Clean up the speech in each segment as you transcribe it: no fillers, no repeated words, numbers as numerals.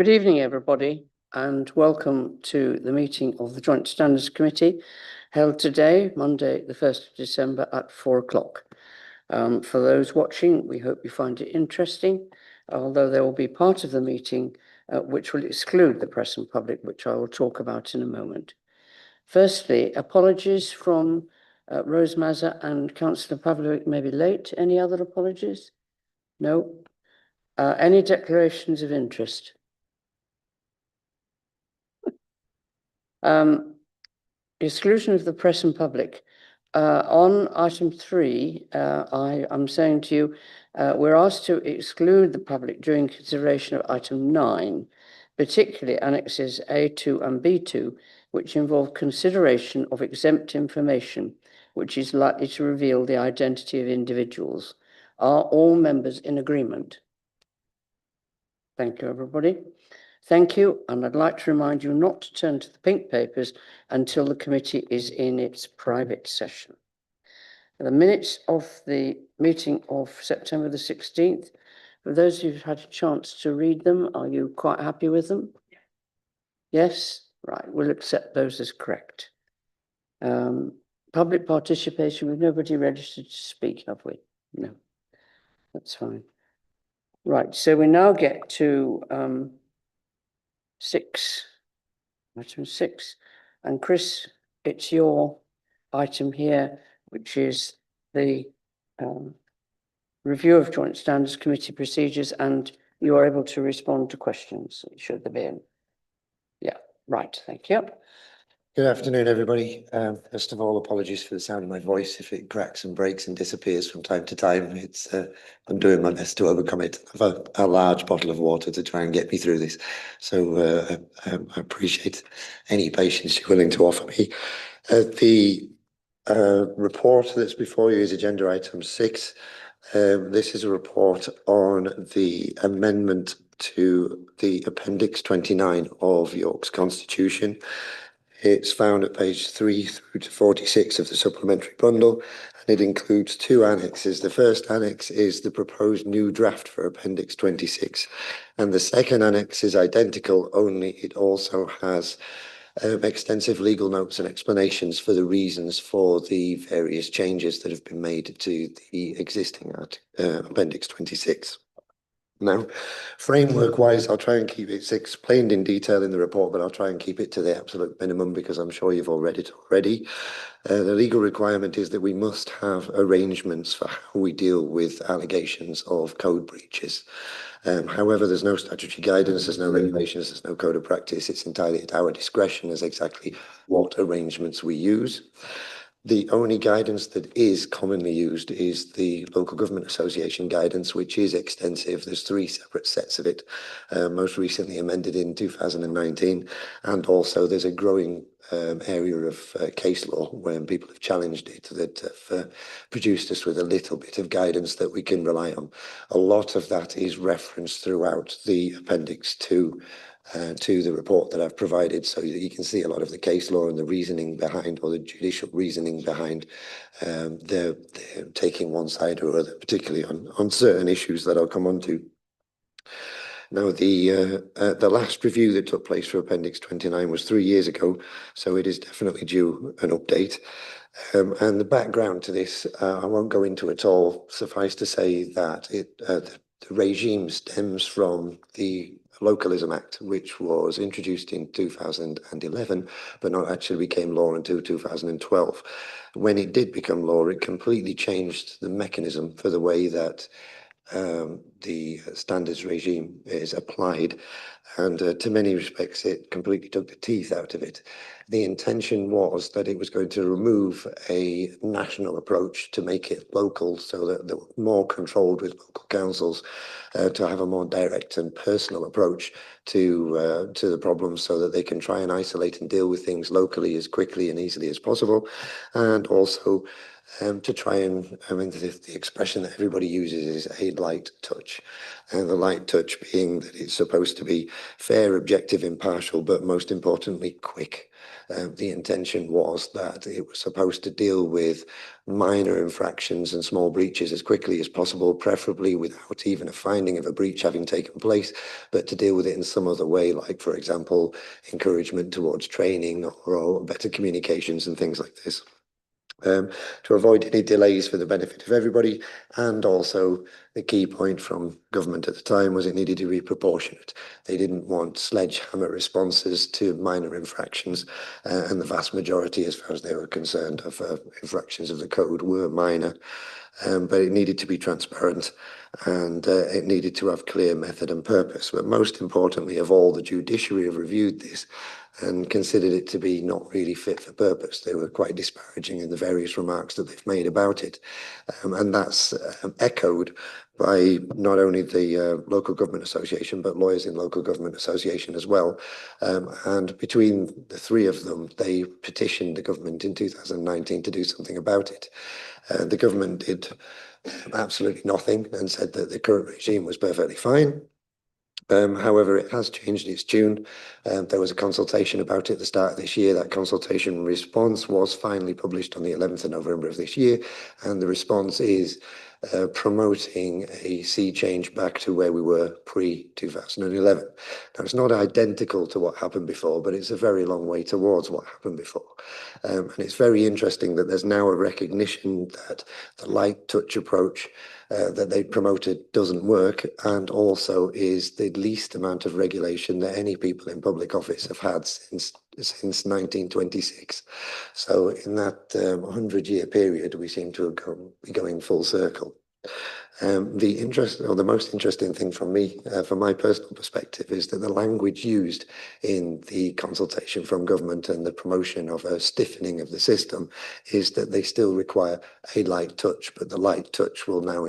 Good evening, everybody, and welcome to the meeting of the Joint Standards Committee held today, Monday, the 1st of December at 4 o'clock. For those watching, we hope you find it interesting, although there will be part of the meeting which will exclude the press and public, which I will talk about in a moment. Firstly, apologies from Rose Mazza and Councillor Pavlovic may be late. Any other apologies? No? Any declarations of interest? Exclusion of the press and public. On item 3, I'm saying to you, we're asked to exclude the public during consideration of item 9, particularly annexes A2 and B2, which involve consideration of exempt information, which is likely to reveal the identity of individuals. Are all members in agreement? Thank you, everybody. Thank you, and I'd like to remind you not to turn to the pink papers until the committee is in its private session. The minutes of the meeting of September the 16th, for those who've had a chance to read them, are you quite happy with them? Yeah. Yes? Right, we'll accept those as correct. Public participation, with nobody registered to speak, have we? No, that's fine. Right, so we now get to item 6, and Chris, it's your item here, which is the review of Joint Standards Committee procedures, and you are able to respond to questions, should there be any. Yeah, right, thank you. Good afternoon, everybody. First of all, apologies for the sound of my voice if it cracks and breaks and disappears from time to time. It's I'm doing my best to overcome it. I've a large bottle of water to try and get me through this, so I appreciate any patience you're willing to offer me. The report that's before you is agenda item 6. This is a report on the amendment to the Appendix 29 of York's Constitution. It's found at page 3 through to 46 of the supplementary bundle, and it includes 2 annexes. The first annex is the proposed new draft for Appendix 26, and the second annex is identical, only it also has extensive legal notes and explanations for the reasons for the various changes that have been made to the existing Appendix 26. Now, framework-wise, I'll try and keep it, it's explained in detail in the report, but I'll try and keep it to the absolute minimum because I'm sure you've all read it already. The legal requirement is that we must have arrangements for how we deal with allegations of code breaches. However, there's no statutory guidance, there's no regulations, there's no code of practice. It's entirely at our discretion as exactly what arrangements we use. The only guidance that is commonly used is the Local Government Association guidance, which is extensive. There's 3 separate sets of it, most recently amended in 2019. And also there's a growing area of case law when people have challenged it that have produced us with a little bit of guidance that we can rely on. A lot of that is referenced throughout the appendix to the report that I've provided, so that you can see a lot of the case law and the reasoning behind, or the judicial reasoning behind they're taking one side or other, particularly on certain issues that I'll come on to. Now, the last review that took place for Appendix 29 was 3 years ago, so it is definitely due an update. And the background to this, I won't go into at all. Suffice to say that the regime stems from the Localism Act, which was introduced in 2011, but not actually became law until 2012. When it did become law, it completely changed the mechanism for the way that the standards regime is applied, and to many respects it completely took the teeth out of it. The intention was that it was going to remove a national approach to make it local, so that they were more controlled with local councils, to have a more direct and personal approach to the problems, so that they can try and isolate and deal with things locally as quickly and easily as possible, and also to try and, I mean, the expression that everybody uses is a light touch. And the light touch being that it's supposed to be fair, objective, impartial, but most importantly, quick. The intention was that it was supposed to deal with minor infractions and small breaches as quickly as possible, preferably without even a finding of a breach having taken place, but to deal with it in some other way, like, for example, encouragement towards training or better communications and things like this. To avoid any delays for the benefit of everybody. And also the key point from government at the time was it needed to be proportionate. They didn't want sledgehammer responses to minor infractions, and the vast majority, as far as they were concerned, of infractions of the code were minor. But it needed to be transparent, and it needed to have clear method and purpose. But most importantly of all, the judiciary have reviewed this and considered it to be not really fit for purpose. They were quite disparaging in the various remarks that they've made about it. And that's echoed by not only the Local Government Association, but lawyers in Local Government Association as well. And between the three of them, they petitioned the government in 2019 to do something about it. The government did absolutely nothing and said that the current regime was perfectly fine. However, it has changed its tune. There was a consultation about it at the start of this year. That consultation response was finally published on the 11th of November of this year, and the response is promoting a sea change back to where we were pre-2011. Now, it's not identical to what happened before, but it's a very long way towards what happened before. And it's very interesting that there's now a recognition that the light touch approach that they promoted doesn't work, and also is the least amount of regulation that any people in public office have had since 1926. So in that 100-year period, we seem to be going full circle. The most interesting thing from me, from my personal perspective, is that the language used in the consultation from government and the promotion of a stiffening of the system is that they still require a light touch, but the light touch will now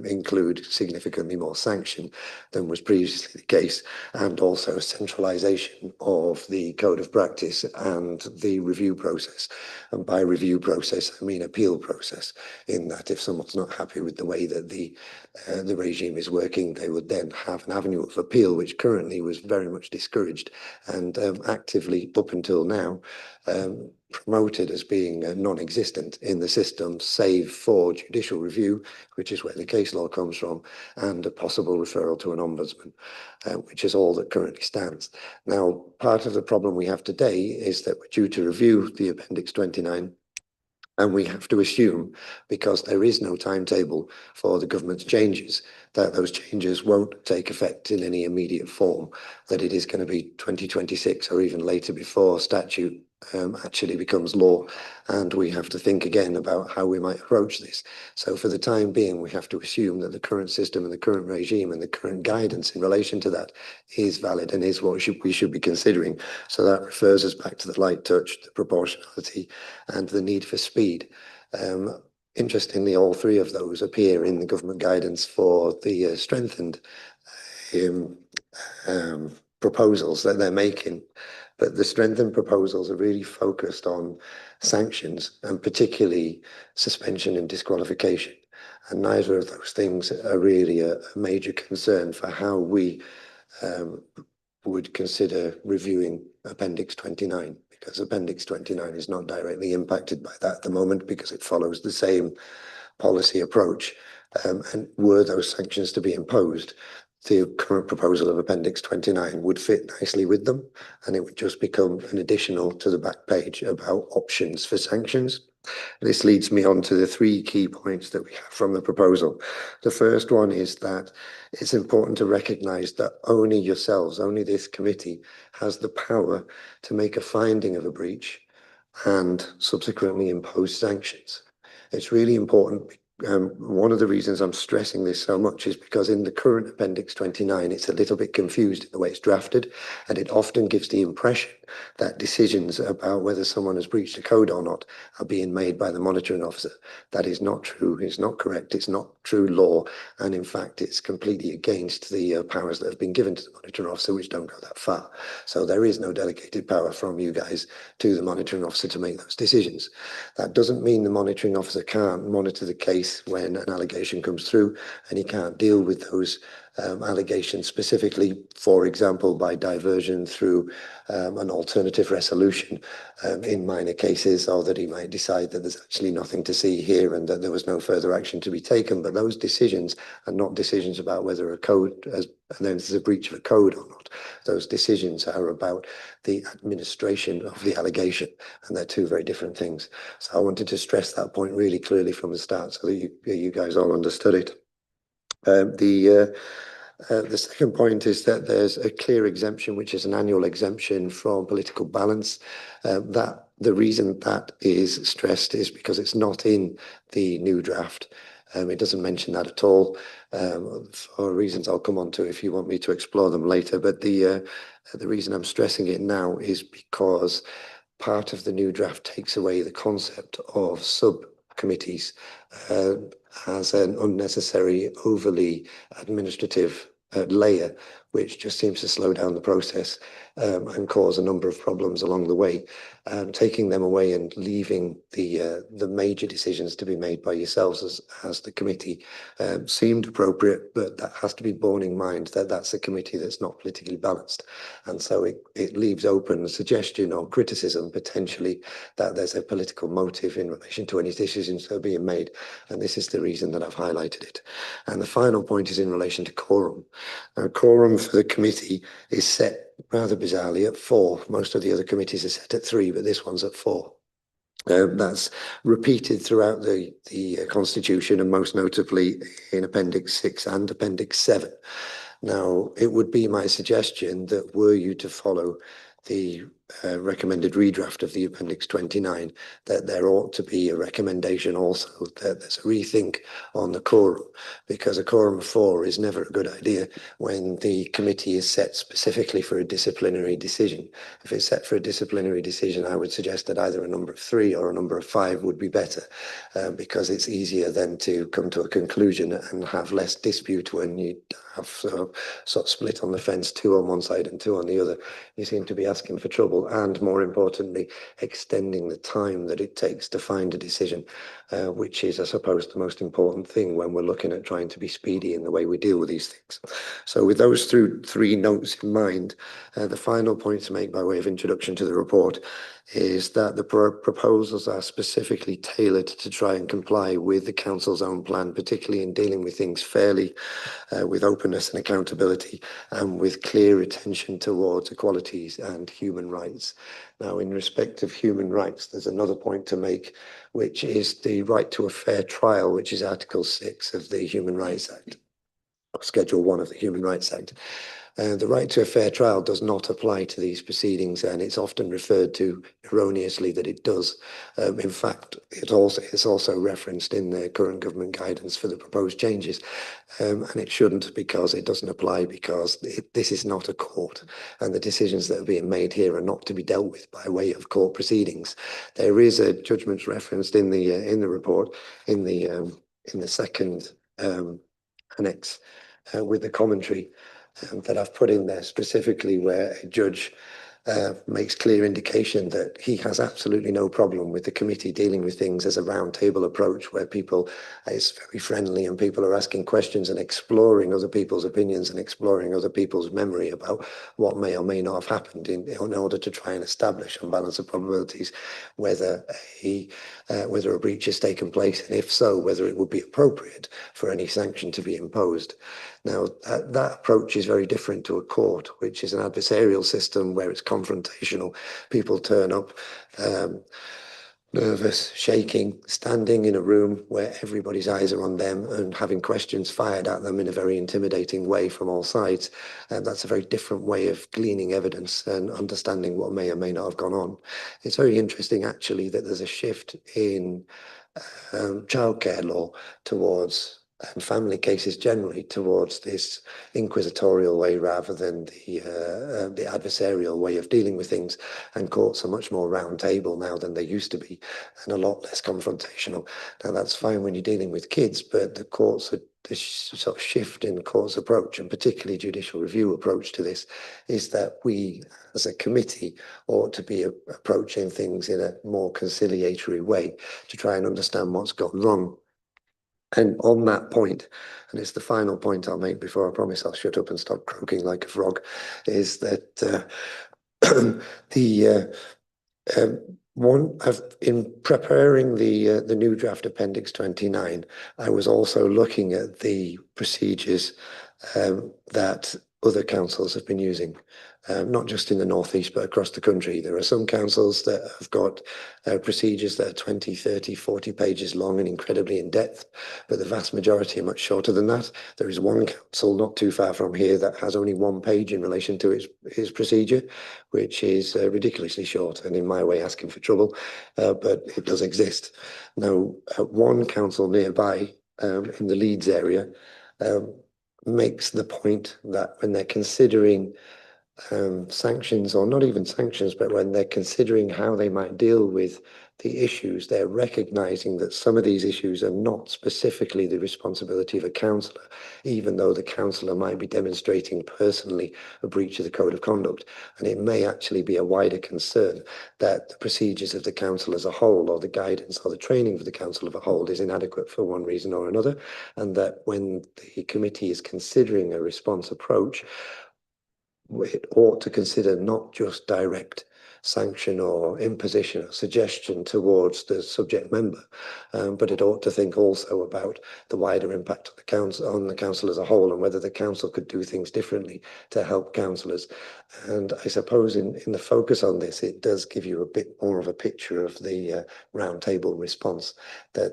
include significantly more sanction than was previously the case, and also a centralisation of the code of practice and the review process. And by review process, I mean appeal process, in that if someone's not happy with the way that the regime is working, they would then have an avenue of appeal, which currently was very much discouraged and actively, up until now, promoted as being non-existent in the system, save for judicial review, which is where the case law comes from, and a possible referral to an ombudsman, which is all that currently stands. Now, part of the problem we have today is that we're due to review the Appendix 29, and we have to assume, because there is no timetable for the government's changes, that those changes won't take effect in any immediate form, that it is going to be 2026 or even later before statute actually becomes law, and we have to think again about how we might approach this. So for the time being, we have to assume that the current system and the current regime and the current guidance in relation to that is valid and is what we should be considering. So that refers us back to the light touch, the proportionality, and the need for speed. Interestingly, all three of those appear in the government guidance for the strengthened proposals that they're making. But the strengthened proposals are really focused on sanctions, and particularly suspension and disqualification. And neither of those things are really a major concern for how we would consider reviewing Appendix 29, because Appendix 29 is not directly impacted by that at the moment, because it follows the same policy approach. And were those sanctions to be imposed, the current proposal of Appendix 29 would fit nicely with them, and it would just become an additional to the back page about options for sanctions. This leads me on to the three key points that we have from the proposal. The first one is that it's important to recognise that only yourselves, only this committee, has the power to make a finding of a breach and subsequently impose sanctions. It's really important one of the reasons I'm stressing this so much is because in the current Appendix 29, it's a little bit confused in the way it's drafted, and it often gives the impression that decisions about whether someone has breached a code or not are being made by the monitoring officer. That is not true. It's not correct. It's not true law. And in fact, it's completely against the powers that have been given to the monitoring officer, which don't go that far. So there is no delegated power from you guys to the monitoring officer to make those decisions. That doesn't mean the monitoring officer can't monitor the case when an allegation comes through, and he can't deal with those allegations specifically, for example, by diversion through an alternative resolution in minor cases, or that he might decide that there's actually nothing to see here and that there was no further action to be taken. But those decisions are not decisions about whether a code has, and then there's a breach of a code or not. Those decisions are about the administration of the allegation, and they're two very different things. So I wanted to stress that point really clearly from the start so that you guys all understood it. The second point is that there's a clear exemption, which is an annual exemption from political balance. That the reason that is stressed is because it's not in the new draft. It doesn't mention that at all, for reasons I'll come on to if you want me to explore them later. But the reason I'm stressing it now is because part of the new draft takes away the concept of subcommittees as an unnecessary, overly administrative layer, which just seems to slow down the process and cause a number of problems along the way. Taking them away and leaving the major decisions to be made by yourselves as the committee seemed appropriate, but that has to be borne in mind that that's a committee that's not politically balanced. And so it leaves open a suggestion or criticism potentially that there's a political motive in relation to any decisions that are being made. And this is the reason that I've highlighted it. And the final point is in relation to quorum. Now, quorum for the committee is set rather bizarrely at 4. Most of the other committees are set at 3, but this one's at 4. That's repeated throughout the Constitution, and most notably in Appendix 6 and Appendix 7. Now, it would be my suggestion that were you to follow the recommended redraft of the Appendix 29, that there ought to be a recommendation also that there's a rethink on the quorum, because a quorum of 4 is never a good idea when the committee is set specifically for a disciplinary decision. If it's set for a disciplinary decision, I would suggest that either a number of 3 or a number of 5 would be better, because it's easier then to come to a conclusion and have less dispute when you have sort of split on the fence, 2 on one side and 2 on the other. You seem to be asking for trouble, and more importantly, extending the time that it takes to find a decision, which is, I suppose, the most important thing when we're looking at trying to be speedy in the way we deal with these things. So with those 3 notes in mind, the final point to make by way of introduction to the report is that the proposals are specifically tailored to try and comply with the council's own plan, particularly in dealing with things fairly, with openness and accountability, and with clear attention towards equalities and human rights. Now, in respect of human rights, there's another point to make, which is the right to a fair trial, which is Article 6 of the Human Rights Act, or Schedule 1 of the Human Rights Act. The right to a fair trial does not apply to these proceedings, and it's often referred to erroneously that it does. In fact, it's also referenced in the current government guidance for the proposed changes, and it shouldn't, because it doesn't apply, because this is not a court, and the decisions that are being made here are not to be dealt with by way of court proceedings. There is a judgment referenced in the report in the second annex with the commentary that I've put in there specifically, where a judge makes clear indication that he has absolutely no problem with the committee dealing with things as a round table approach, where people is very friendly and people are asking questions and exploring other people's opinions and exploring other people's memory about what may or may not have happened in order to try and establish on balance of probabilities whether a breach has taken place, and if so, whether it would be appropriate for any sanction to be imposed. Now, that approach is very different to a court, which is an adversarial system where it's confrontational. People turn up nervous, shaking, standing in a room where everybody's eyes are on them and having questions fired at them in a very intimidating way from all sides. And that's a very different way of gleaning evidence and understanding what may or may not have gone on. It's very interesting, actually, that there's a shift in childcare law towards and family cases generally towards this inquisitorial way rather than the adversarial way of dealing with things. And courts are much more round table now than they used to be, and a lot less confrontational. Now that's fine when you're dealing with kids, but the courts are this sort of shift in court's approach, and particularly judicial review approach to this, is that we as a committee ought to be approaching things in a more conciliatory way to try and understand what's gone wrong. And on that point, and it's the final point I'll make before I promise I'll shut up and stop croaking like a frog, is that in preparing the new draft Appendix 29, I was also looking at the procedures that other councils have been using, not just in the Northeast, but across the country. There are some councils that have got procedures that are 20, 30, 40 pages long and incredibly in depth, but the vast majority are much shorter than that. There is one council not too far from here that has only 1 page in relation to its procedure, which is ridiculously short and in my way asking for trouble, but it does exist. Now, one council nearby in the Leeds area makes the point that when they're considering sanctions, or not even sanctions, but when they're considering how they might deal with the issues, they're recognizing that some of these issues are not specifically the responsibility of a councillor, even though the councillor might be demonstrating personally a breach of the code of conduct. And it may actually be a wider concern that the procedures of the council as a whole, or the guidance or the training for the council as a whole, is inadequate for one reason or another, and that when the committee is considering a response approach, it ought to consider not just direct sanction or imposition or suggestion towards the subject member, but it ought to think also about the wider impact on the council as a whole, and whether the council could do things differently to help councillors. And I suppose in the focus on this, it does give you a bit more of a picture of the round table response, that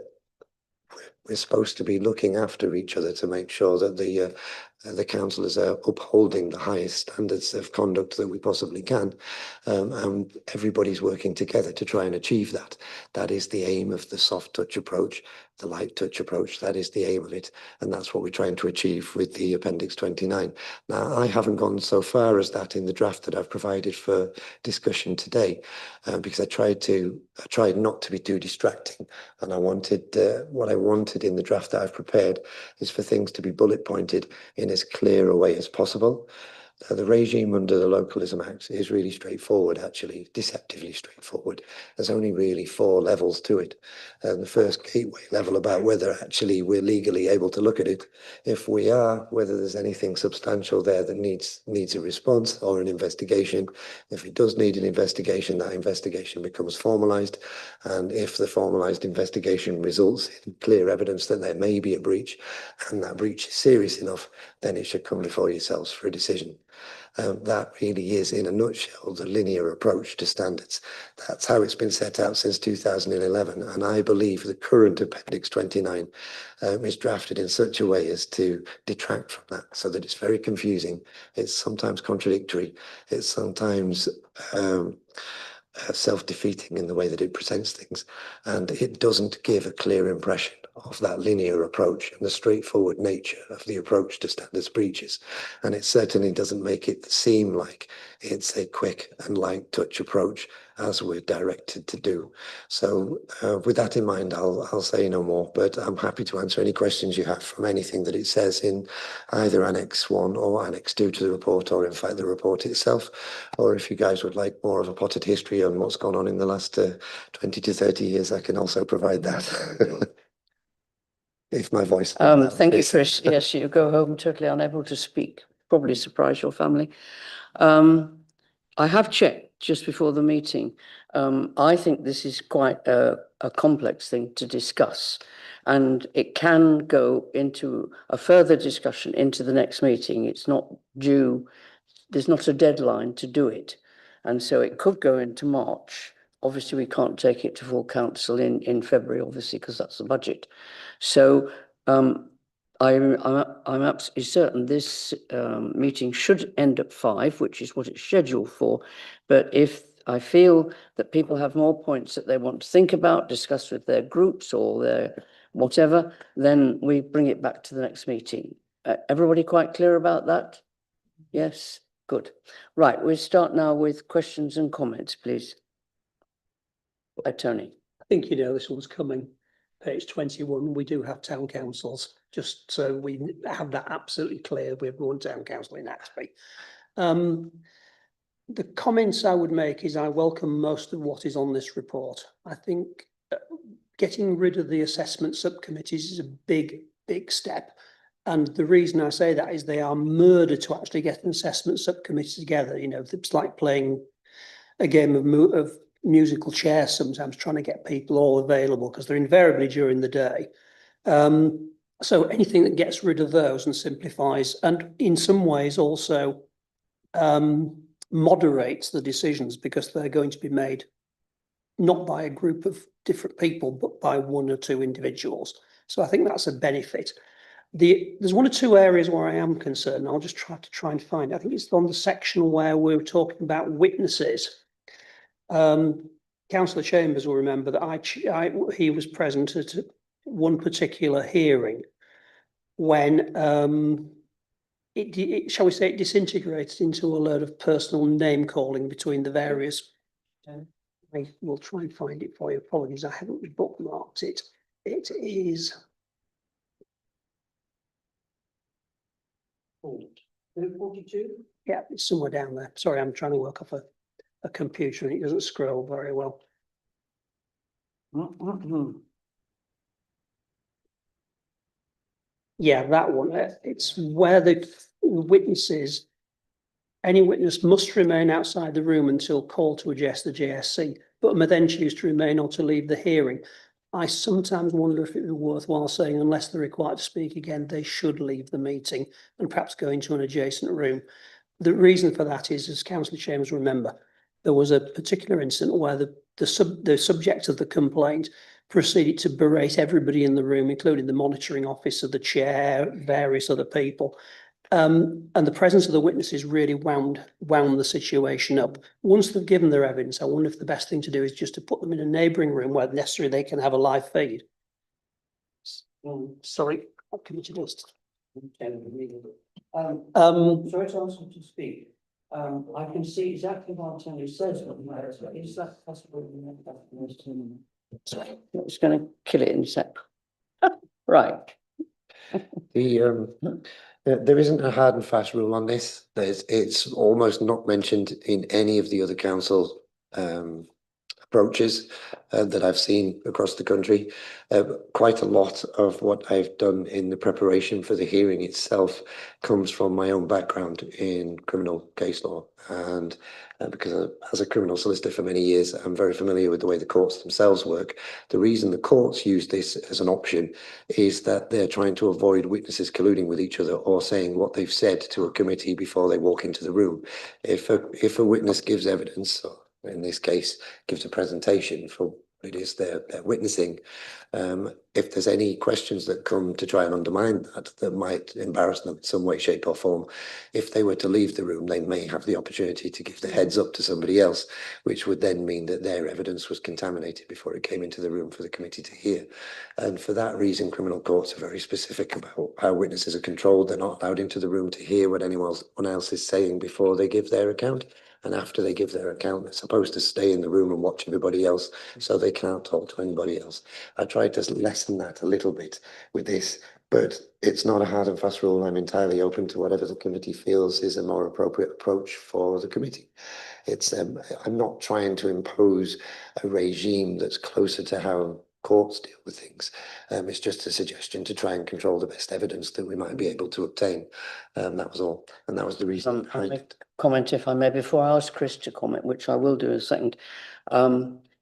we're supposed to be looking after each other to make sure that the councillors are upholding the highest standards of conduct that we possibly can, and everybody's working together to try and achieve that. That is the aim of the soft touch approach, the light touch approach. That is the aim of it, and that's what we're trying to achieve with the Appendix 29. Now, I haven't gone so far as that in the draft that I've provided for discussion today, because I tried not to be too distracting, and I wanted what I wanted in the draft that I've prepared is for things to be bullet pointed in as clear a way as possible. The regime under the Localism Act is really straightforward, actually, deceptively straightforward. There's only really 4 levels to it. And the first gateway level about whether actually we're legally able to look at it. If we are, whether there's anything substantial there that needs a response or an investigation. If it does need an investigation, that investigation becomes formalised. And if the formalised investigation results in clear evidence that there may be a breach, and that breach is serious enough, then it should come before yourselves for a decision. That really is, in a nutshell, the linear approach to standards. That's how it's been set out since 2011, and I believe the current Appendix 29 is drafted in such a way as to detract from that, so that it's very confusing. It's sometimes contradictory. It's sometimes self-defeating in the way that it presents things, and it doesn't give a clear impression of that linear approach and the straightforward nature of the approach to standards breaches. And it certainly doesn't make it seem like it's a quick and light touch approach as we're directed to do. So with that in mind, I'll say no more, but I'm happy to answer any questions you have from anything that it says in either Annex 1 or Annex 2 to the report, or in fact the report itself. Or if you guys would like more of a potted history on what's gone on in the last 20 to 30 years, I can also provide that. If my voice. Thank you, Chris. Yes, you go home totally unable to speak. Probably surprise your family. I have checked just before the meeting. I think this is quite a complex thing to discuss, and it can go into a further discussion into the next meeting. It's not due, there's not a deadline to do it. And so it could go into March. Obviously, we can't take it to full council in February, obviously, because that's the budget. So I'm absolutely certain this meeting should end at 5, which is what it's scheduled for. But if I feel that people have more points that they want to think about, discuss with their groups or their whatever, then we bring it back to the next meeting. Everybody quite clear about that? Yes, good. Right, we'll start now with questions and comments, please. Tony. I think you know this one's coming. Page 21, we do have town councils, just so we have that absolutely clear. We have one town council in Axby. The comments I would make is I welcome most of what is on this report. I think getting rid of the assessment subcommittees is a big step. And the reason I say that is they are murder to actually get an assessment subcommittee together. You know, it's like playing a game of musical chairs sometimes, trying to get people all available because they're invariably during the day. So anything that gets rid of those and simplifies, and in some ways also moderates the decisions, because they're going to be made not by a group of different people, but by one or two individuals. So I think that's a benefit. There's one or two areas where I am concerned. I'll just try and find it. I think it's on the section where we're talking about witnesses. Councillor Chambers will remember that he was present at one particular hearing when shall we say, it disintegrated into a load of personal name calling between the various. I will try and find it for you. Apologies, I haven't bookmarked it. It is 42. Yeah, it's somewhere down there. Sorry, I'm trying to work off a computer and it doesn't scroll very well. Yeah, that one. It's where the witnesses, any witness must remain outside the room until called to address the JSC, but may then choose to remain or to leave the hearing. I sometimes wonder if it would be worthwhile saying, unless they're required to speak again, they should leave the meeting and perhaps go into an adjacent room. The reason for that is, as Councillor Chambers remember, there was a particular incident where the subject of the complaint proceeded to berate everybody in the room, including the monitoring officer, the chair, various other people. And the presence of the witnesses really wound the situation up. Once they've given their evidence, I wonder if the best thing to do is just to put them in a neighbouring room where necessary they can have a live feed. Sorry, I've committed this. Sorry to ask you to speak. I can see exactly what Tony says, but is that possible? Sorry, I'm just going to kill it in a sec. Right. There isn't a hard and fast rule on this. It's almost not mentioned in any of the other council approaches that I've seen across the country. Quite a lot of what I've done in the preparation for the hearing itself comes from my own background in criminal case law, and because as a criminal solicitor for many years, I'm very familiar with the way the courts themselves work. The reason the courts use this as an option is that they're trying to avoid witnesses colluding with each other or saying what they've said to a committee before they walk into the room. If a witness gives evidence, or in this case, gives a presentation for what it is they're witnessing, if there's any questions that come to try and undermine that might embarrass them in some way, shape or form, if they were to leave the room, they may have the opportunity to give the heads up to somebody else, which would then mean that their evidence was contaminated before it came into the room for the committee to hear. And for that reason, criminal courts are very specific about how witnesses are controlled. They're not allowed into the room to hear what anyone else is saying before they give their account. And after they give their account, they're supposed to stay in the room and watch everybody else so they can't talk to anybody else. I tried to lessen that a little bit with this, but it's not a hard and fast rule. I'm entirely open to whatever the committee feels is a more appropriate approach for the committee. It's I'm not trying to impose a regime that's closer to how courts deal with things. It's just a suggestion to try and control the best evidence that we might be able to obtain. That was all, and that was the reason behind it. Comment, if I may, before I ask Chris to comment, which I will do in a second.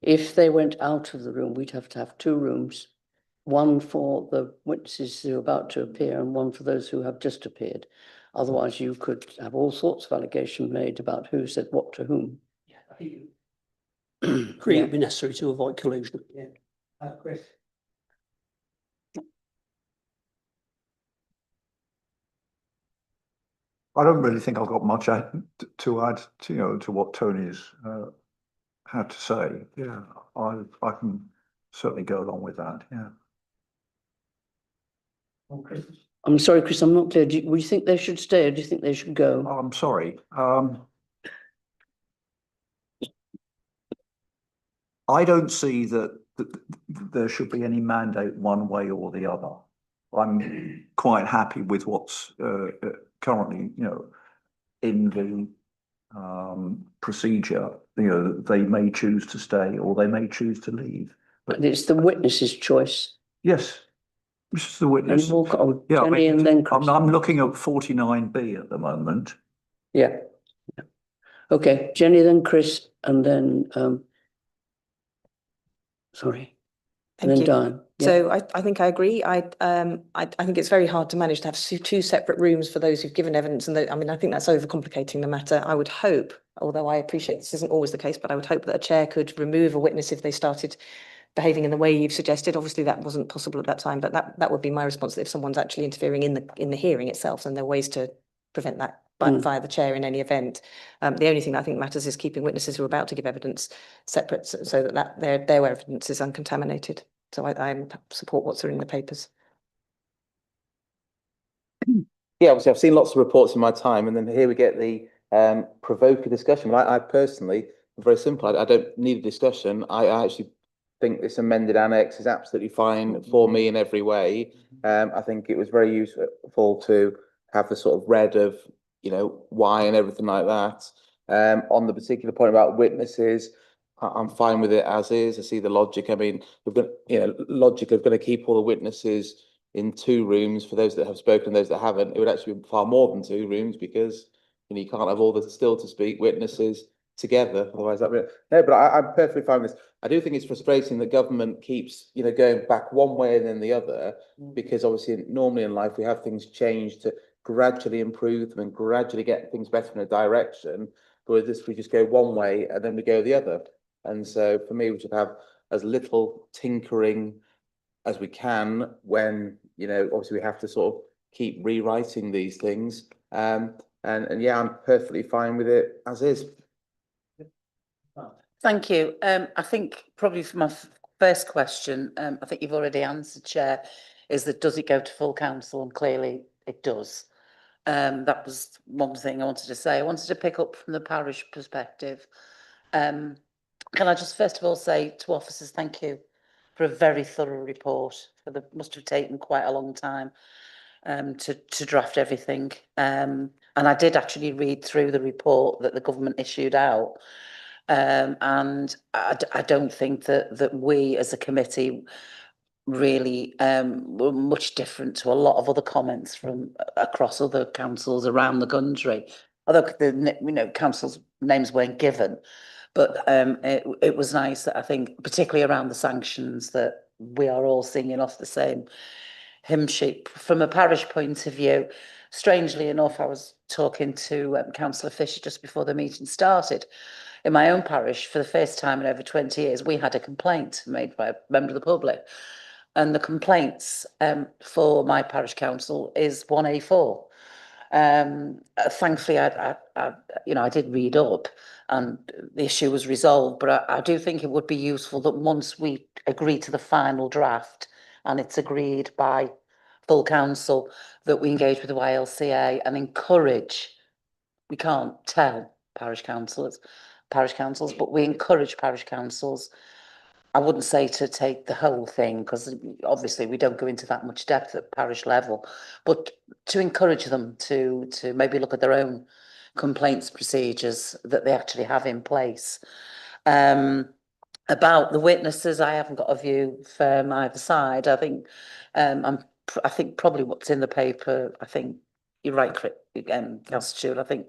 If they went out of the room, we'd have to have two rooms, one for the witnesses who are about to appear and one for those who have just appeared. Otherwise, you could have all sorts of allegations made about who said what to whom. Yeah, I think it would be necessary to avoid collusion. Yeah, Chris. I don't really think I've got much to add to, to what Tony's had to say. Yeah, I can certainly go along with that. Yeah. I'm sorry, Chris, I'm not clear. Do you think they should stay or do you think they should go? Oh, I'm sorry. I don't see that there should be any mandate one way or the other. I'm quite happy with what's currently, in the procedure. They may choose to stay or they may choose to leave. But it's the witness's choice. Yes, this is the witness. And we'll go, Yeah, Jenny and then Chris. I'm looking at 49B at the moment. Yeah. Okay, Jenny, then Chris, and then sorry. And then Thank you. Diane. Yeah. So I think I agree. I think it's very hard to manage to have two separate rooms for those who've given evidence, and I mean, I think that's overcomplicating the matter. I would hope, although I appreciate this isn't always the case, but I would hope that a chair could remove a witness if they started behaving in the way you've suggested. Obviously, that wasn't possible at that time, but that would be my response. If someone's actually interfering in the hearing itself, then there are ways to prevent that via the chair in any event. The only thing I think matters is keeping witnesses who are about to give evidence separate, so that their evidence is uncontaminated. So I support what's in the papers. Yeah, obviously I've seen lots of reports in my time, and then here we get the provoke a discussion. But I personally, very simple, I don't need a discussion. I actually think this amended annex is absolutely fine for me in every way. I think it was very useful to have the sort of read of, why and everything like that. On the particular point about witnesses, I'm fine with it as is. I see the logic. I mean, we're going, logic of going to keep all the witnesses in 2 rooms for those that have spoken and those that haven't. It would actually be far more than 2 rooms because you can't have all the still to speak witnesses together. Otherwise, no. But I'm perfectly fine with this. I do think it's frustrating that government keeps going back one way and then the other, because obviously normally in life we have things change to gradually improve them and gradually get things better in a direction. But with this, we just go one way and then we go the other. And so for me, we should have as little tinkering as we can when, obviously we have to sort of keep rewriting these things. And yeah, I'm perfectly fine with it as is. Thank you. I think probably for my first question, I think you've already answered, Chair, is that does it go to full council? And clearly it does. That was one thing I wanted to say. I wanted to pick up from the parish perspective. Can I just first of all say to officers, thank you for a very thorough report. Must have taken quite a long time to draft everything. And I did actually read through the report that the government issued out. And I don't think that we as a committee really were much different to a lot of other comments from across other councils around the country. Although the councils' names weren't given, but it was nice that I think, particularly around the sanctions, that we are all singing off the same hymn sheet. From a parish point of view, strangely enough, I was talking to Councillor Fisher just before the meeting started. In my own parish, for the first time in over 20 years, we had a complaint made by a member of the public. And the complaints for my parish council is 1A4. Thankfully, I did read up and the issue was resolved, but I do think it would be useful that once we agree to the final draft and it's agreed by full council, that we engage with the YLCA and encourage, we can't tell parish councils, but we encourage parish councils. I wouldn't say to take the whole thing, because obviously we don't go into that much depth at parish level, but to encourage them to maybe look at their own complaints procedures that they actually have in place. About the witnesses, I haven't got a view from either side. I think I think probably what's in the paper, I think you're right, Councillor Stewart, I think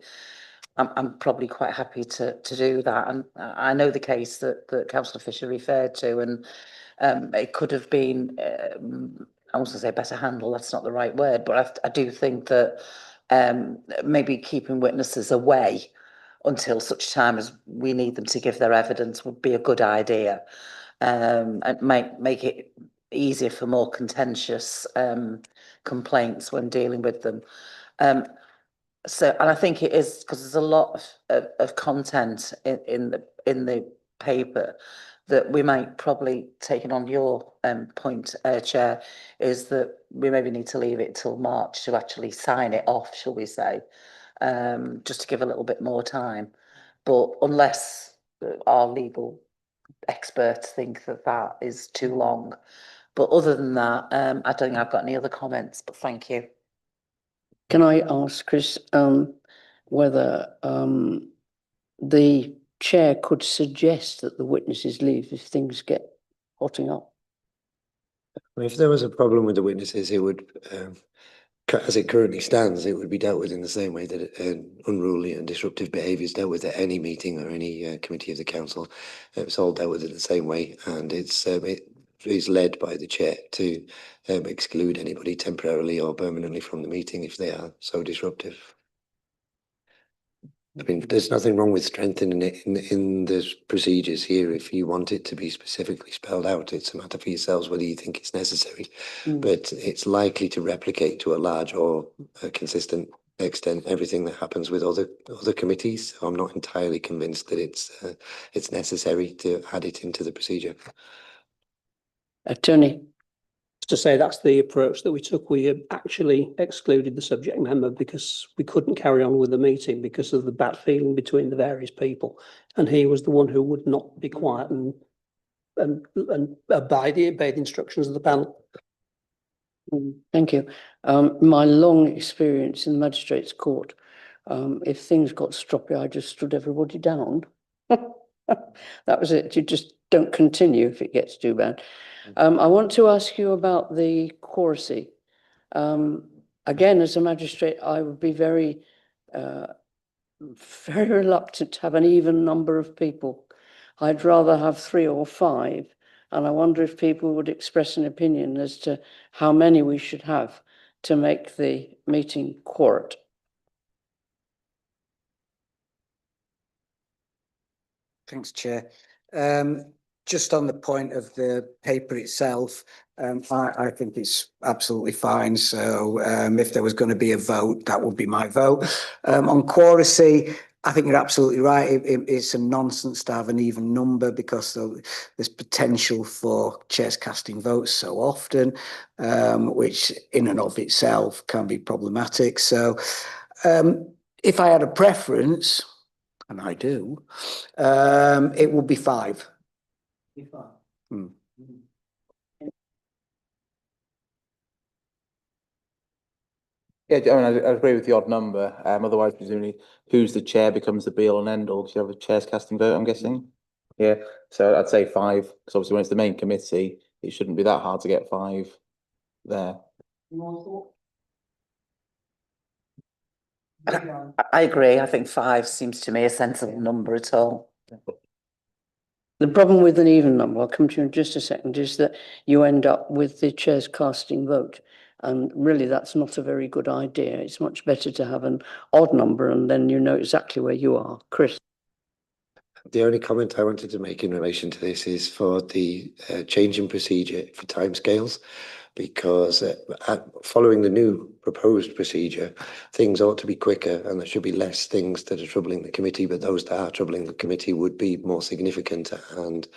I'm probably quite happy to do that. And I know the case that Councillor Fisher referred to, and it could have been, I was going to say better handle, that's not the right word, but I do think that maybe keeping witnesses away until such time as we need them to give their evidence would be a good idea, and make it easier for more contentious complaints when dealing with them. So, and I think it is because there's a lot of content in the paper, that we might probably, taking on your point, Chair, is that we maybe need to leave it till March to actually sign it off, shall we say, just to give a little bit more time. But unless our legal experts think that that is too long. But other than that, I don't think I've got any other comments, but thank you. Can I ask Chris, whether the chair could suggest that the witnesses leave if things get hotting up? If there was a problem with the witnesses, it would, as it currently stands, it would be dealt with in the same way that unruly and disruptive behaviour is dealt with at any meeting or any committee of the council. It's all dealt with in the same way, and it is led by the chair to exclude anybody temporarily or permanently from the meeting if they are so disruptive. I mean, there's nothing wrong with strengthening it in the procedures here. If you want it to be specifically spelled out, it's a matter for yourselves whether you think it's necessary. But it's likely to replicate to a large or a consistent extent everything that happens with other committees. So I'm not entirely convinced that it's necessary to add it into the procedure. Tony? To say that's the approach that we took. We actually excluded the subject member because we couldn't carry on with the meeting because of the bad feeling between the various people, and he was the one who would not be quiet and obey the instructions of the panel. Thank you. My long experience in the magistrates' court, if things got stroppy, I just stood everybody down. That was it. You just don't continue if it gets too bad. I want to ask you about the quoracy. Again, as a magistrate, I would be very reluctant to have an even number of people. I'd rather have 3 or 5. And I wonder if people would express an opinion as to how many we should have to make the meeting quorate. Thanks, Chair. Just on the point of the paper itself, I think it's absolutely fine. So if there was going to be a vote, that would be my vote. On quoracy, I think you're absolutely right. It's a nonsense to have an even number because there's potential for chairs casting votes so often, which in and of itself can be problematic. So if I had a preference, and I do, it would be 5. Yeah, I mean, I agree with the odd number. Otherwise, presumably, who's the chair becomes the be all and end all. Do you have a chair's casting vote, I'm guessing? Yeah, so I'd say 5, because obviously when it's the main committee, it shouldn't be that hard to get 5 there. I agree. I think 5 seems to me a sensible number at all. The problem with an even number, I'll come to you in just a second, is that you end up with the chair's casting vote. And really, that's not a very good idea. It's much better to have an odd number and then you know exactly where you are. Chris? The only comment I wanted to make in relation to this is for the change in procedure for timescales, because following the new proposed procedure, things ought to be quicker and there should be less things that are troubling the committee, but those that are troubling the committee would be more significant and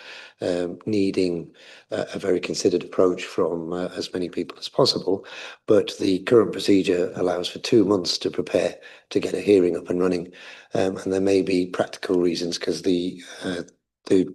needing a very considered approach from as many people as possible. But the current procedure allows for 2 months to prepare to get a hearing up and running, and there may be practical reasons because the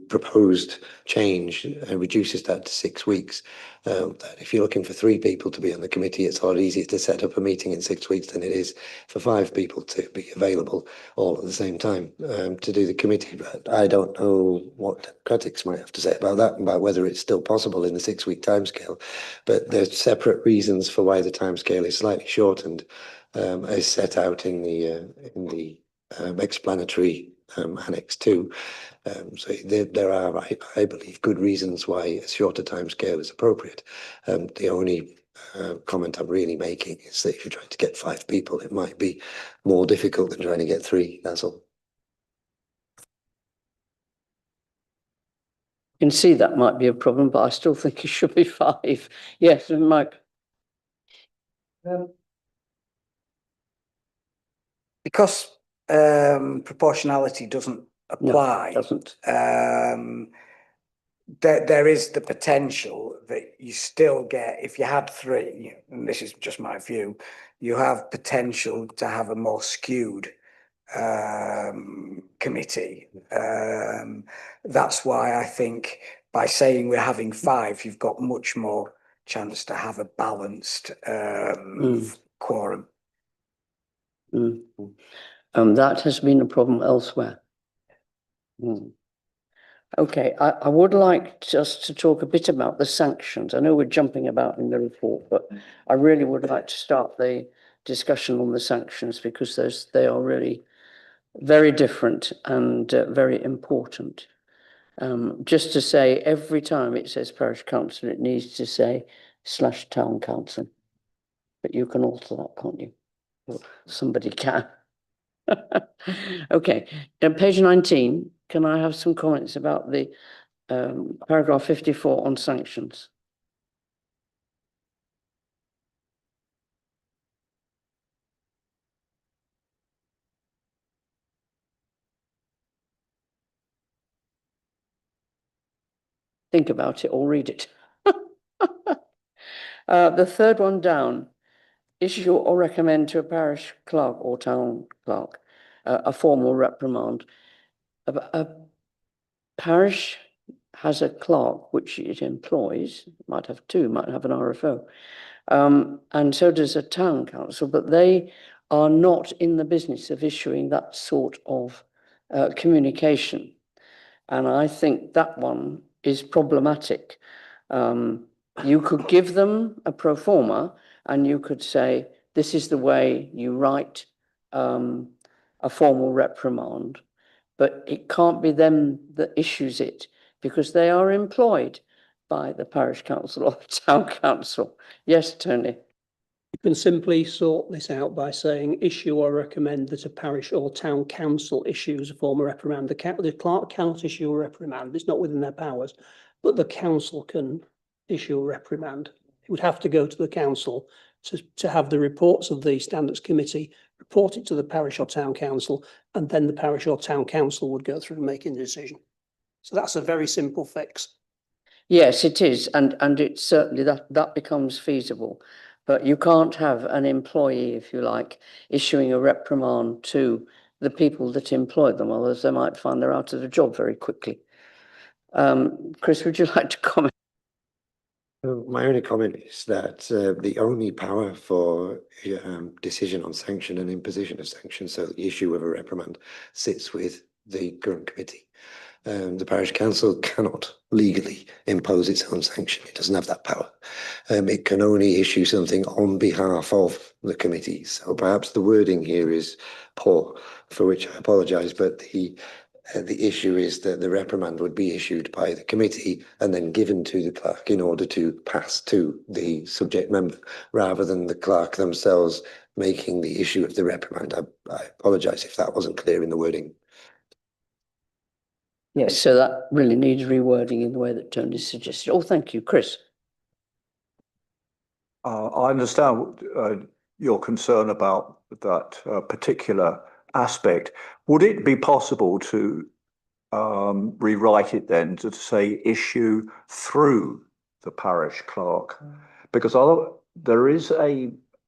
proposed change reduces that to 6 weeks. That if you're looking for 3 people to be on the committee, it's a lot easier to set up a meeting in 6 weeks than it is for 5 people to be available all at the same time to do the committee. But I don't know what Democrats might have to say about that, about whether it's still possible in the 6-week timescale. But there's separate reasons for why the timescale is slightly shortened, as set out in the explanatory Annex 2. So there are, I believe, good reasons why a shorter timescale is appropriate. The only comment I'm really making is that if you're trying to get 5 people, it might be more difficult than trying to get 3, that's all. You can see that might be a problem, but I still think it should be 5. Yes, Mike? Because proportionality doesn't apply. Doesn't. There is the potential that you still get, if you had three, and this is just my view, you have potential to have a more skewed committee. That's why I think by saying we're having five, you've got much more chance to have a balanced quorum. That has been a problem elsewhere. Okay, I would like just to talk a bit about the sanctions. I know we're jumping about in the report, but I really would like to start the discussion on the sanctions because they are really very different and very important. Just to say, every time it says parish council, it needs to say / town council. But you can alter that, can't you? Well, somebody can. Okay, on page 19, can I have some comments about the paragraph 54 on sanctions? Think about it or read it. The third one down, issue or recommend to a parish clerk or town clerk a formal reprimand. A parish has a clerk which it employs, might have two, might have an RFO, and so does a town council, but they are not in the business of issuing that sort of communication. And I think that one is problematic. You could give them a pro forma and you could say, this is the way you write a formal reprimand, but it can't be them that issues it because they are employed by the parish council or the town council. Yes, Tony. You can simply sort this out by saying issue or recommend that a parish or town council issues a formal reprimand. The clerk cannot issue a reprimand. It's not within their powers, but the council can issue a reprimand. It would have to go to the council to have the reports of the standards committee, report it to the parish or town council, and then the parish or town council would go through making the decision. So that's a very simple fix. Yes, it is, and it's certainly that becomes feasible. But you can't have an employee, if you like, issuing a reprimand to the people that employ them, otherwise they might find they're out of the job very quickly. Chris, would you like to comment? My only comment is that the only power for decision on sanction and imposition of sanction, so the issue of a reprimand, sits with the current committee. The parish council cannot legally impose its own sanction. It doesn't have that power. It can only issue something on behalf of the committee. So perhaps the wording here is poor, for which I apologise, but the issue is that the reprimand would be issued by the committee and then given to the clerk in order to pass to the subject member, rather than the clerk themselves making the issue of the reprimand. I apologise if that wasn't clear in the wording. Yes, so that really needs rewording in the way that Tony suggested. Oh, thank you, Chris. I understand your concern about that particular aspect. Would it be possible to rewrite it then to say issue through the parish clerk? Because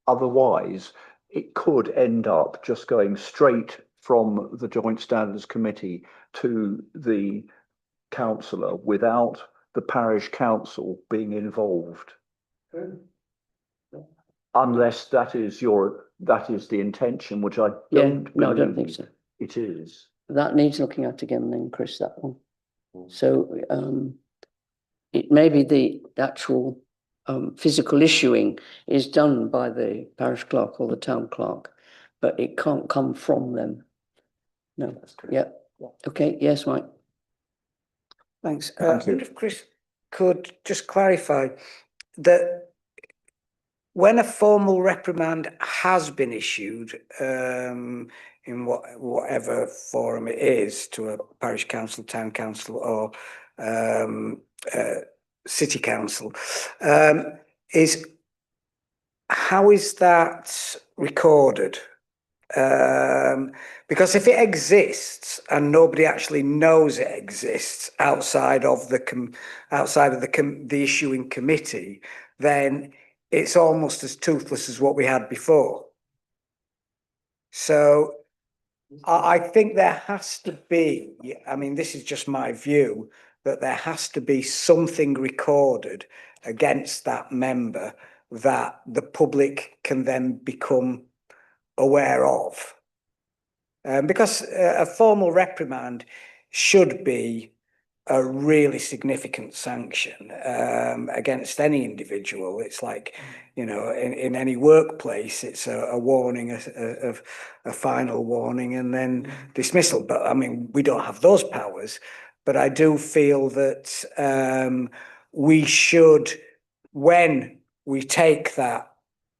otherwise it could end up just going straight from the Joint Standards Committee to the councillor without the parish council being involved. Unless that is the intention, which I don't no, I don't think so. It is. That needs looking at again then, Chris, that one. So it may be the actual physical issuing is done by the parish clerk or the town clerk, but it can't come from them. No, that's correct. Yeah. Okay, yes, Mike. Thanks. Thank you. If Chris could just clarify that when a formal reprimand has been issued in whatever forum it is to a parish council, town council, or city council, how is that recorded? Because if it exists and nobody actually knows it exists outside of the issuing committee, then it's almost as toothless as what we had before. So I think there has to be, I mean, this is just my view, that there has to be something recorded against that member that the public can then become aware of. Because a formal reprimand should be a really significant sanction against any individual. It's like, you know, in any workplace, it's a warning, a final warning and then dismissal. But I mean, we don't have those powers. But I do feel that we should, when we take that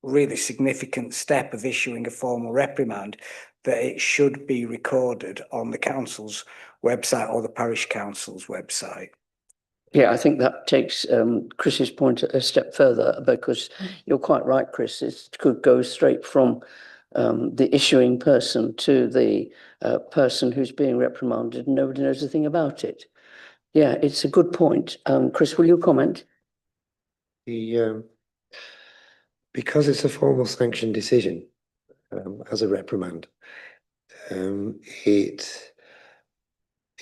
really significant step of issuing a formal reprimand, that it should be recorded on the council's website or the parish council's website. Yeah, I think that takes Chris's point a step further, because you're quite right, Chris. It could go straight from the issuing person to the person who's being reprimanded, and nobody knows a thing about it. Yeah, it's a good point. Chris, will you comment? Because it's a formal sanction decision as a reprimand, it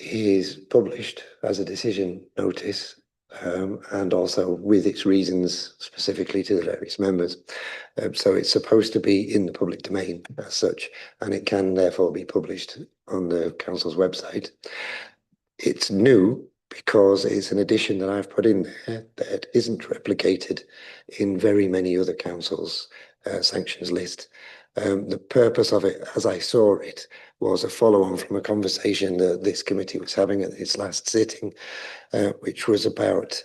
is published as a decision notice and also with its reasons specifically to the various members. So it's supposed to be in the public domain as such, and it can therefore be published on the council's website. It's new because it's an addition that I've put in there that isn't replicated in very many other councils' sanctions list. The purpose of it, as I saw it, was a follow-on from a conversation that this committee was having at its last sitting, which was about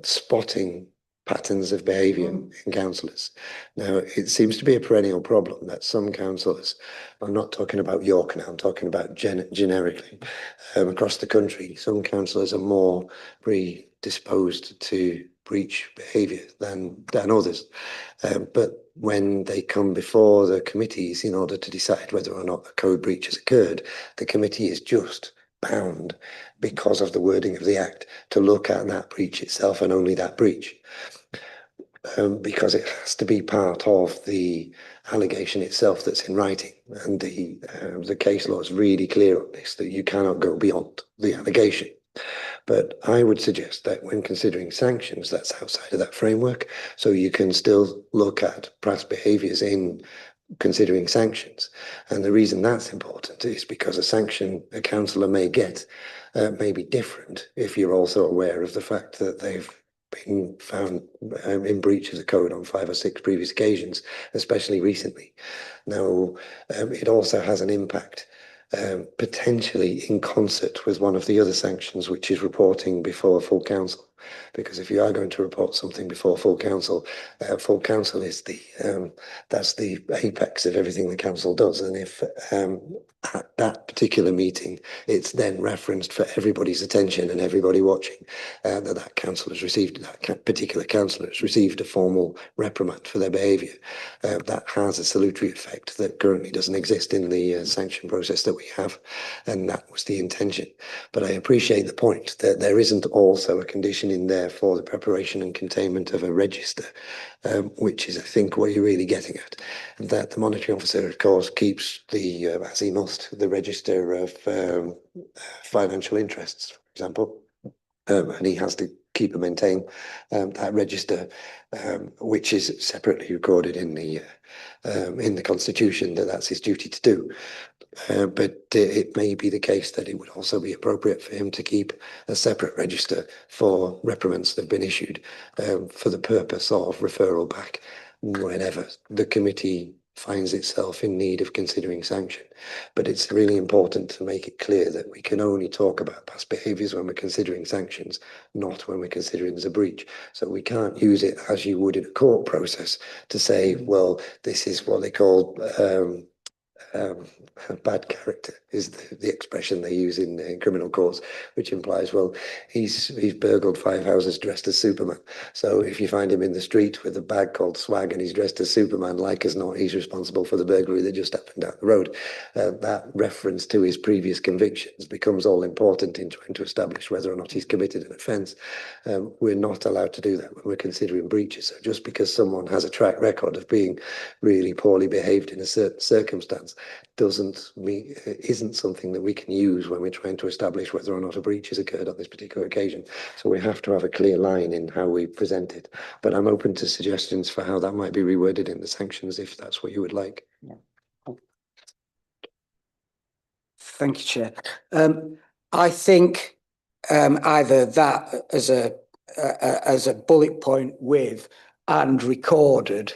spotting patterns of behaviour in councillors. Now, it seems to be a perennial problem that some councillors, I'm not talking about York now, I'm talking about generically across the country, some councillors are more predisposed to breach behaviour than others. But when they come before the committees in order to decide whether or not a code breach has occurred, the committee is just bound, because of the wording of the Act, to look at that breach itself and only that breach. Because it has to be part of the allegation itself that's in writing, and the case law is really clear on this, that you cannot go beyond the allegation. But I would suggest that when considering sanctions, that's outside of that framework, so you can still look at past behaviours in considering sanctions. And the reason that's important is because a sanction a councillor may get may be different if you're also aware of the fact that they've been found in breach of the code on 5 or 6 previous occasions, especially recently. Now, it also has an impact potentially in concert with one of the other sanctions, which is reporting before full council. Because if you are going to report something before full council is that's the apex of everything the council does. And if at that particular meeting, it's then referenced for everybody's attention and everybody watching that council has received, that particular councillor has received a formal reprimand for their behaviour, that has a salutary effect that currently doesn't exist in the sanction process that we have, and that was the intention. But I appreciate the point that there isn't also a condition in there for the preparation and containment of a register, which is, I think, what you're really getting at. And that the monitoring officer, of course, keeps the, as he must, the register of financial interests, for example, and he has to keep and maintain that register, which is separately recorded in the Constitution, that's his duty to do. But it may be the case that it would also be appropriate for him to keep a separate register for reprimands that have been issued for the purpose of referral back whenever the committee finds itself in need of considering sanction. But it's really important to make it clear that we can only talk about past behaviours when we're considering sanctions, not when we're considering there's a breach. So we can't use it as you would in a court process to say, well, this is what they call bad character is the expression they use in criminal courts, which implies, well, he's burgled 5 houses dressed as Superman. So if you find him in the street with a bag called swag and he's dressed as Superman, like as not, he's responsible for the burglary that just happened down the road. That reference to his previous convictions becomes all important in trying to establish whether or not he's committed an offence. We're not allowed to do that when we're considering breaches. So just because someone has a track record of being really poorly behaved in a certain circumstance isn't something that we can use when we're trying to establish whether or not a breach has occurred on this particular occasion. So we have to have a clear line in how we present it. But I'm open to suggestions for how that might be reworded in the sanctions if that's what you would like. Thank you, Chair. I think either that as a bullet point with and recorded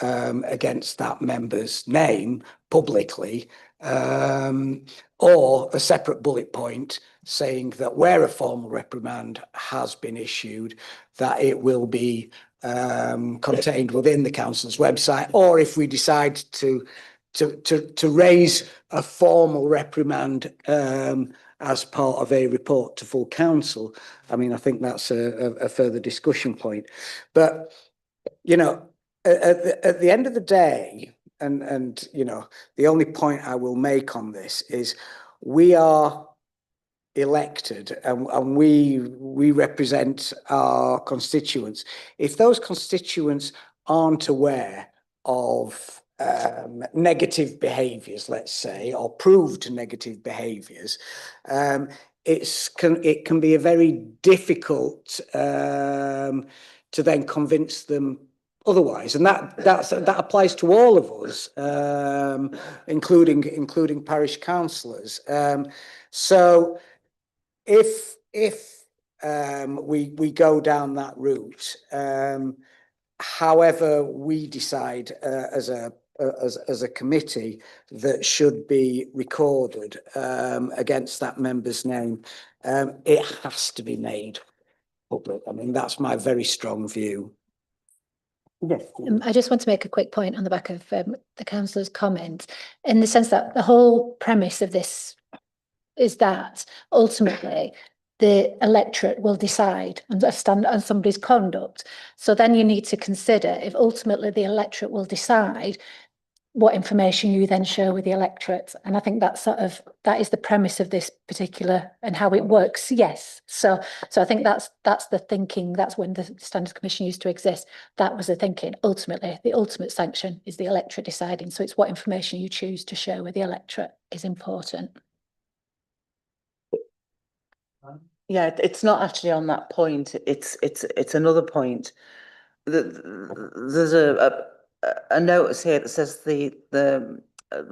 against that member's name publicly, or a separate bullet point saying that where a formal reprimand has been issued, that it will be contained within the council's website, or if we decide to raise a formal reprimand as part of a report to full council. I mean, I think that's a further discussion point. But, you know, at the end of the day, and you know, the only point I will make on this is we are elected and we represent our constituents. If those constituents aren't aware of negative behaviours, let's say, or proved negative behaviours, it can be a very difficult to then convince them otherwise, and that applies to all of us, including parish councillors. So if we go down that route, however we decide as a committee that should be recorded against that member's name, it has to be made public. I mean, that's my very strong view. Yes. I just want to make a quick point on the back of the councillor's comments, in the sense that the whole premise of this is that ultimately the electorate will decide on somebody's conduct. So then you need to consider if ultimately the electorate will decide what information you then share with the electorate. And I think that's that is the premise of this particular and how it works. Yes. So I think that's the thinking. That's when the Standards Commission used to exist. That was the thinking. Ultimately, the ultimate sanction is the electorate deciding. So it's what information you choose to share with the electorate is important. Yeah, it's not actually on that point. It's another point. There's a notice here that says the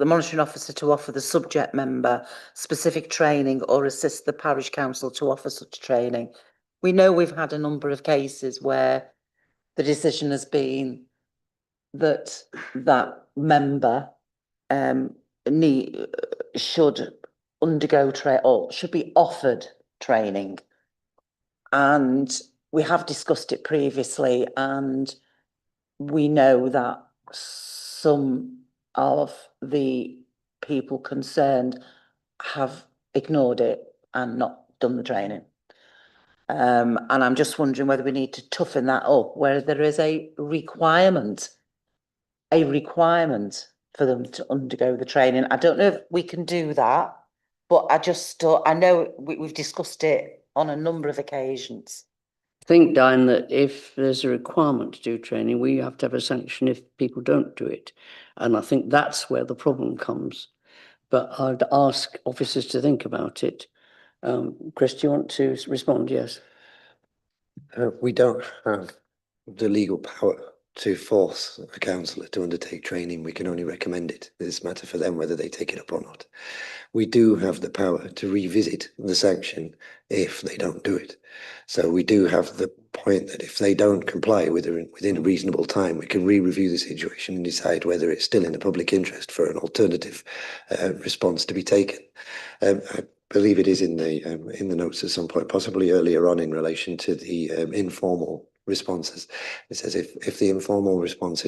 monitoring officer to offer the subject member specific training or assist the parish council to offer such training. We know we've had a number of cases where the decision has been that that member should undergo or should be offered training, and we have discussed it previously, and we know that some of the people concerned have ignored it and not done the training. And I'm just wondering whether we need to toughen that up, where there is a requirement for them to undergo the training. I don't know if we can do that, but I know we've discussed it on a number of occasions. I think, Diane, that if there's a requirement to do training, we have to have a sanction if people don't do it. And I think that's where the problem comes. But I'd ask officers to think about it. Chris, do you want to respond? Yes. We don't have the legal power to force a councillor to undertake training. We can only recommend it. It's a matter for them whether they take it up or not. We do have the power to revisit the sanction if they don't do it. So we do have the point that if they don't comply within a reasonable time, we can re-review the situation and decide whether it's still in the public interest for an alternative response to be taken. I believe it is in the notes at some point, possibly earlier on, in relation to the informal responses. It says if the informal response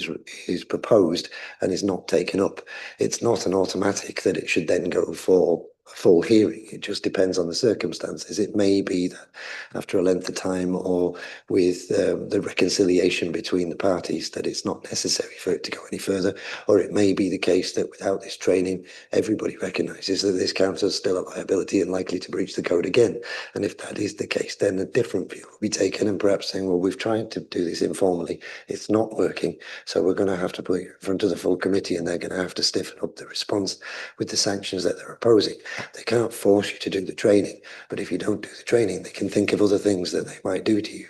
is proposed and is not taken up, it's not an automatic that it should then go for a full hearing. It just depends on the circumstances. It may be that after a length of time or with the reconciliation between the parties that it's not necessary for it to go any further, or it may be the case that without this training everybody recognises that this council is still a liability and likely to breach the code again. And if that is the case, then a different view will be taken, and perhaps saying, well, we've tried to do this informally, it's not working, so we're going to have to put it in front of the full committee and they're going to have to stiffen up the response with the sanctions that they're opposing. They can't force you to do the training, but if you don't do the training, they can think of other things that they might do to you,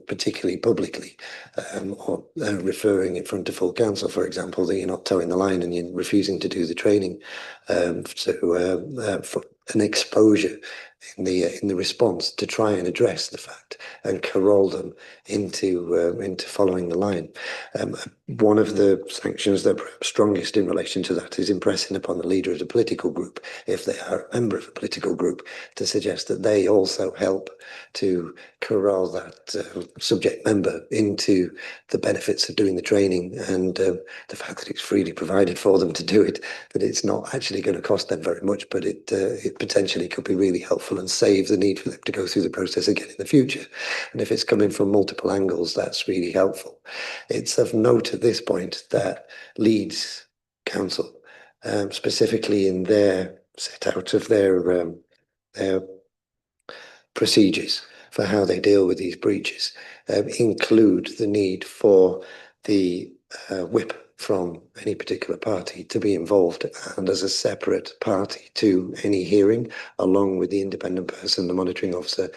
particularly publicly, or referring in front of full council, for example, that you're not towing the line and you're refusing to do the training, for an exposure in the response to try and address the fact and corral them into following the line. One of the sanctions that are perhaps strongest in relation to that is impressing upon the leader of the political group, if they are a member of a political group, to suggest that they also help to corral that subject member into the benefits of doing the training, and the fact that it's freely provided for them to do it, that it's not actually going to cost them very much, but it potentially could be really helpful and save the need for them to go through the process again in the future. And if it's coming from multiple angles, that's really helpful. It's of note at this point that Leeds Council, specifically in their set out of their procedures for how they deal with these breaches, include the need for the whip from any particular party to be involved and as a separate party to any hearing, along with the independent person, the monitoring officer,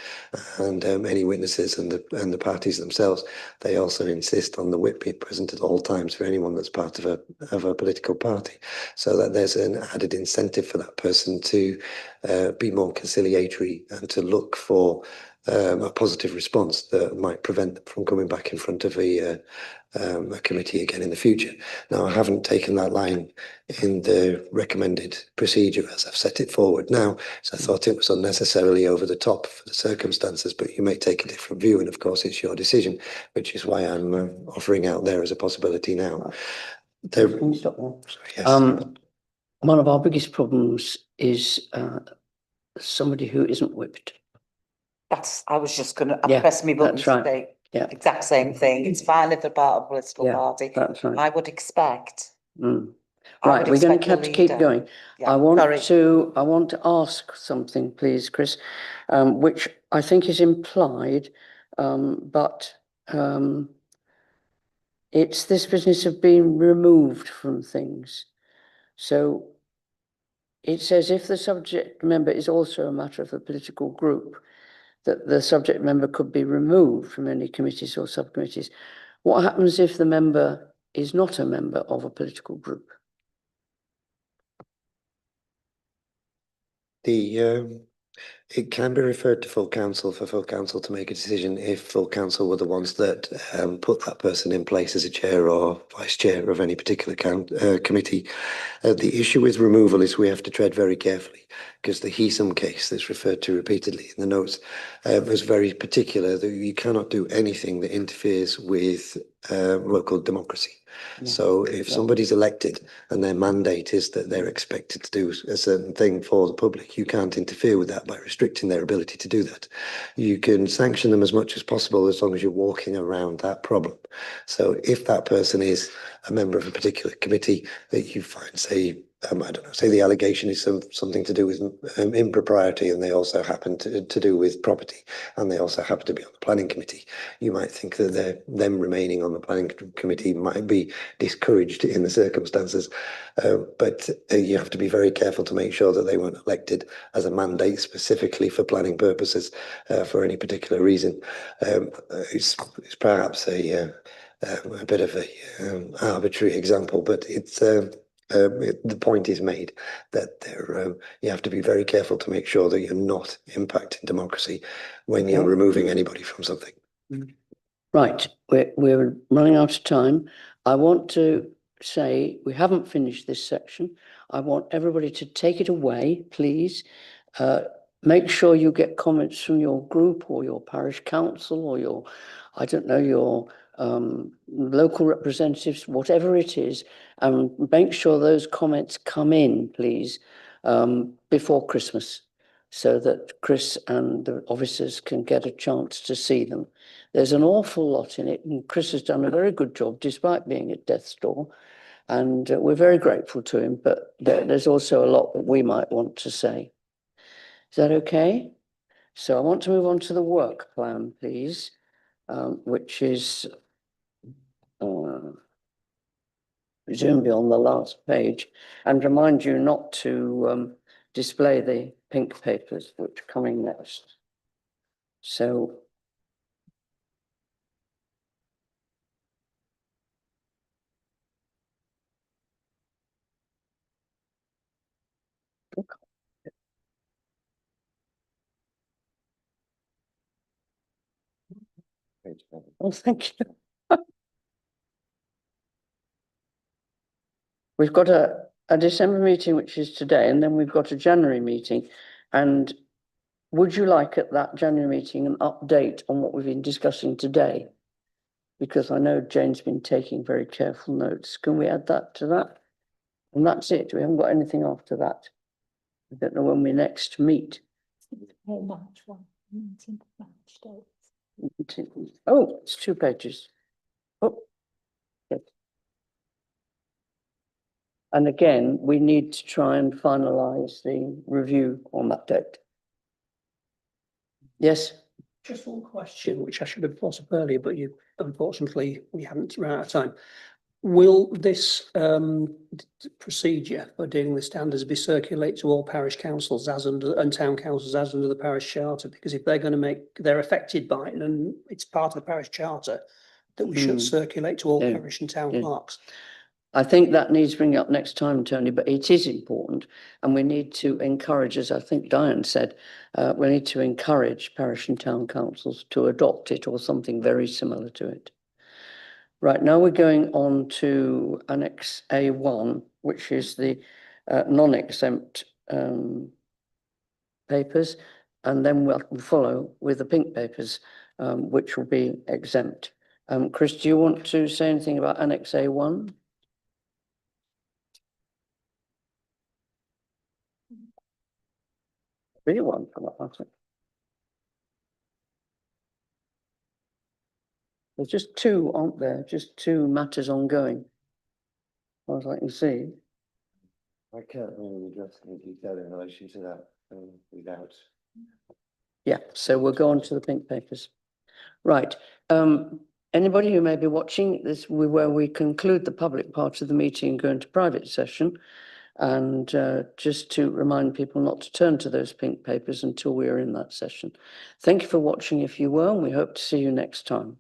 and any witnesses and the parties themselves. They also insist on the whip being present at all times for anyone that's part of a political party, so that there's an added incentive for that person to be more conciliatory and to look for a positive response that might prevent them from coming back in front of a committee again in the future. Now, I haven't taken that line in the recommended procedure as I've set it forward now, so I thought it was unnecessarily over the top for the circumstances, but you may take a different view, and of course it's your decision, which is why I'm offering out there as a possibility now. Can you stop there? Sorry, yes. One of our biggest problems is somebody who isn't whipped. I was just gonna, Yeah, press me button that's to right. say Yeah. exact same thing. It's fine if they're part of a political Yeah, party. that's right. I would expect. Mm. I Right, would we're going expect to the have to keep leader- going. Yeah, I want sorry. to ask something, please, Chris, which I think is implied, but it's this business of being removed from things. So it says if the subject member is also a matter of a political group, that the subject member could be removed from any committees or subcommittees. What happens if the member is not a member of a political group? It can be referred to full council for full council to make a decision if full council were the ones that put that person in place as a chair or vice chair of any particular committee. The issue with removal is we have to tread very carefully, because the Heesum case that's referred to repeatedly in the notes was very particular that you cannot do anything that interferes with local democracy. Yeah. So if somebody's elected and their mandate is that they're expected to do a certain thing for the public, you can't interfere with that by restricting their ability to do that. You can sanction them as much as possible as long as you're walking around that problem. So if that person is a member of a particular committee that you find, say, I don't know, say the allegation is something to do with impropriety, and they also happen to do with property, and they also happen to be on the planning committee, you might think that them remaining on the planning committee might be discouraged in the circumstances. But you have to be very careful to make sure that they weren't elected as a mandate specifically for planning purposes for any particular reason. It's perhaps a bit of a arbitrary example, but it's the point is made that you have to be very careful to make sure that you're not impacting democracy when you're removing anybody from something. Right, we're running out of time. I want to say we haven't finished this section. I want everybody to take it away, please. make sure you get comments from your group or your parish council or your, I don't know, your local representatives, whatever it is, and make sure those comments come in, please, before Christmas, so that Chris and the officers can get a chance to see them. There's an awful lot in it, and Chris has done a very good job despite being at death's door, and we're very grateful to him, but there's also a lot that we might want to say. Is that okay? So I want to move on to the work plan, please, which is presumably on the last page, and remind you not to display the pink papers which are coming next. So oh, thank you. We've got a December meeting, which is today, and then we've got a January meeting. And would you like at that January meeting an update on what we've been discussing today? Because I know Jane's been taking very careful notes. Can we add that to that? And that's it. We haven't got anything after that. I don't know when we next meet. March 1, 19th of March date. Oh, it's 2 pages. Oh, yes. And again, we need to try and finalise the review on that date. Yes. Just one question, which I should have thought of earlier, but unfortunately, we haven't run out of time. Will this procedure for dealing with standards be circulated to all parish councils and town councils as under the parish charter? Because if they're going to they're affected by it, and it's part of the parish charter, that we should circulate to all parish and town clerks. I think that needs bringing up next time, Tony, but it is important, and we need to encourage, as I think Diane said, we need to encourage parish and town councils to adopt it or something very similar to it. Right, now we're going on to Annex A1, which is the non-exempt papers, and then we'll follow with the pink papers, which will be exempt. Chris, do you want to say anything about Annex A1? Really one come up, hasn't it? There's just 2, aren't there? Just 2 matters ongoing, as far as I can see. I can't really address any detail in relation to that without. Yeah, so we'll go on to the pink papers. Right. Anybody who may be watching this, where we conclude the public part of the meeting and go into private session. And just to remind people not to turn to those pink papers until we are in that session. Thank you for watching if you were, and we hope to see you next time.